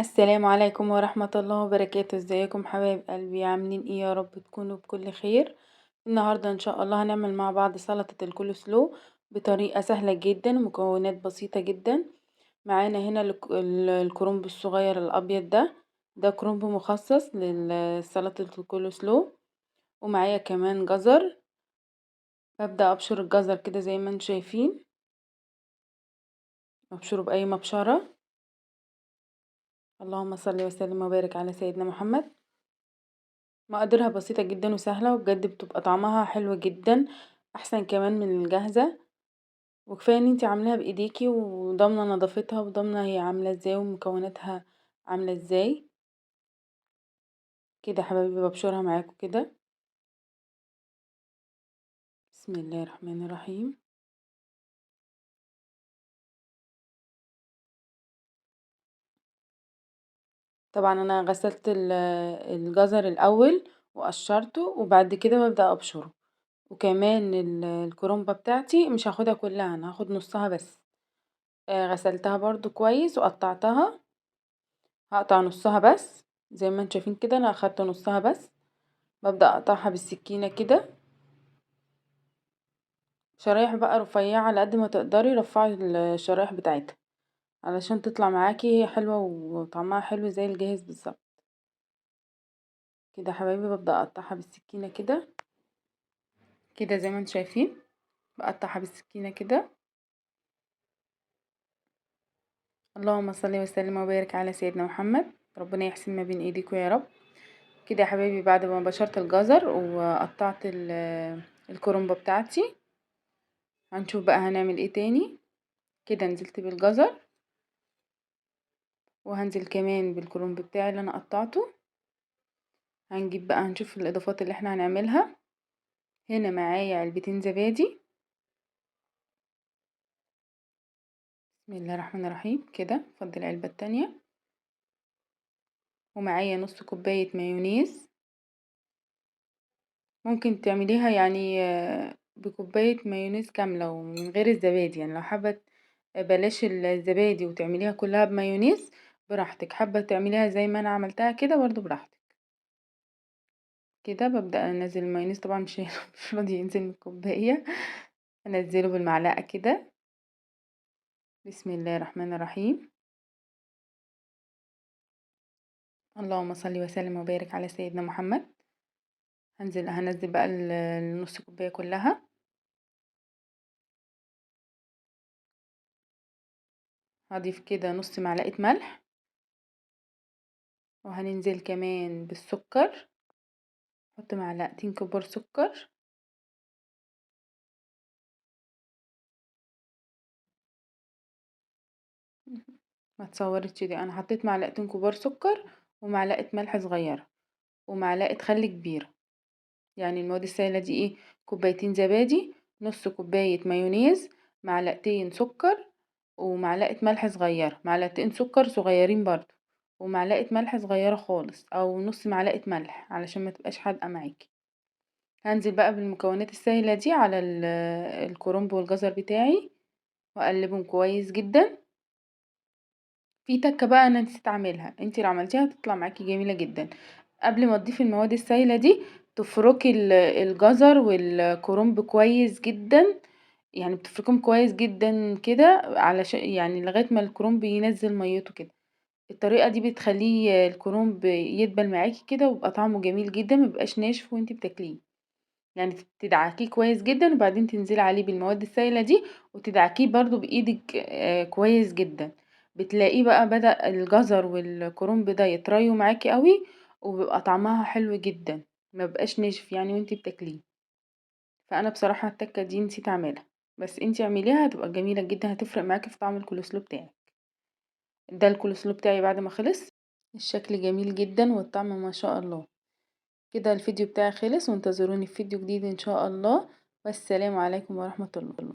السلام عليكم ورحمة الله وبركاته. ازيكم حبايب قلبي؟ عاملين ايه؟ يا رب تكونوا بكل خير. النهاردة ان شاء الله هنعمل مع بعض سلطة الكول سلو بطريقة سهلة جدا ومكونات بسيطة جدا. معانا هنا الكرنب الصغير الابيض ده كرنب مخصص لسلطة الكول سلو، ومعايا كمان جزر. ببدأ ابشر الجزر كده زي ما انتم شايفين، ابشره باي مبشرة. اللهم صل وسلم وبارك على سيدنا محمد. مقاديرها بسيطة جدا وسهلة، وبجد بتبقى طعمها حلو جدا، احسن كمان من الجاهزة. وكفاية ان انتي عاملاها بايديكي وضامنة نظافتها وضامنة هي عاملة ازاي ومكوناتها عاملة ازاي. كده حبايبي ببشرها معاكم كده. بسم الله الرحمن الرحيم. طبعا انا غسلت الجزر الاول وقشرته، وبعد كده ببدأ ابشره. وكمان الكرنبة بتاعتي مش هاخدها كلها، انا هاخد نصها بس. غسلتها برضو كويس وقطعتها. هقطع نصها بس زي ما انتم شايفين كده، انا اخدت نصها بس. ببدأ اقطعها بالسكينة كده شرايح بقى رفيعة على قد ما تقدري. رفعي الشرايح بتاعتها علشان تطلع معاكي حلوة وطعمها حلو زي الجاهز بالظبط. كده حبايبي ببدأ اقطعها بالسكينة كده كده زي ما انتم شايفين. بقطعها بالسكينة كده. اللهم صل وسلم وبارك على سيدنا محمد. ربنا يحسن ما بين ايديكم يا رب. كده يا حبايبي بعد ما بشرت الجزر وقطعت الكرنبة بتاعتي، هنشوف بقى هنعمل ايه تاني. كده نزلت بالجزر، وهنزل كمان بالكرنب بتاعي اللي انا قطعته. هنجيب بقى هنشوف الاضافات اللي احنا هنعملها. هنا معايا علبتين زبادي. بسم الله الرحمن الرحيم. كده فضل العلبة التانية. ومعايا نص كوباية مايونيز. ممكن تعمليها يعني بكوباية مايونيز كاملة ومن غير الزبادي، يعني لو حابة بلاش الزبادي وتعمليها كلها بمايونيز براحتك. حابة تعمليها زي ما انا عملتها كده برضو براحتك. كده ببدأ انزل المايونيز، طبعا مش راضي ينزل من الكوباية. انزله بالمعلقة كده. بسم الله الرحمن الرحيم. اللهم صل وسلم وبارك على سيدنا محمد. هنزل بقى النص كوباية كلها. هضيف كده نص معلقة ملح، وهننزل كمان بالسكر. حط معلقتين كبار سكر. ما تصورتش دي، انا حطيت معلقتين كبار سكر ومعلقة ملح صغيرة ومعلقة خل كبيرة. يعني المواد السائلة دي ايه؟ كوبايتين زبادي، نص كوباية مايونيز، معلقتين سكر، ومعلقة ملح صغيرة، معلقتين سكر صغيرين برضو، ومعلقة ملح صغيرة خالص او نص معلقة ملح علشان ما تبقاش حادقة معاكي. هنزل بقى بالمكونات السائلة دي على الكرنب والجزر بتاعي واقلبهم كويس جدا. في تكة بقى انا نسيت اعملها، انتي لو عملتيها هتطلع معاكي جميلة جدا. قبل ما تضيفي المواد السائلة دي تفركي الجزر والكرنب كويس جدا. يعني بتفركهم كويس جدا كده علشان يعني لغاية ما الكرنب ينزل ميته كده. الطريقة دي بتخليه الكرنب يدبل معاكي كده ويبقى طعمه جميل جدا، مبيبقاش ناشف وانتي بتاكليه. يعني تدعكيه كويس جدا وبعدين تنزلي عليه بالمواد السائلة دي وتدعكيه برضو بايدك كويس جدا. بتلاقيه بقى بدأ الجزر والكرنب ده يطريوا معاكي قوي، وبيبقى طعمها حلو جدا، ما بقاش ناشف يعني وانتي بتاكليه. فانا بصراحة التكة دي نسيت اعملها، بس انتي اعمليها هتبقى جميلة جدا، هتفرق معاكي في طعم الكولسلو بتاعك. ده الكولسلو بتاعي بعد ما خلص. الشكل جميل جدا والطعم ما شاء الله. كده الفيديو بتاعي خلص، وانتظروني في فيديو جديد ان شاء الله. والسلام عليكم ورحمة الله.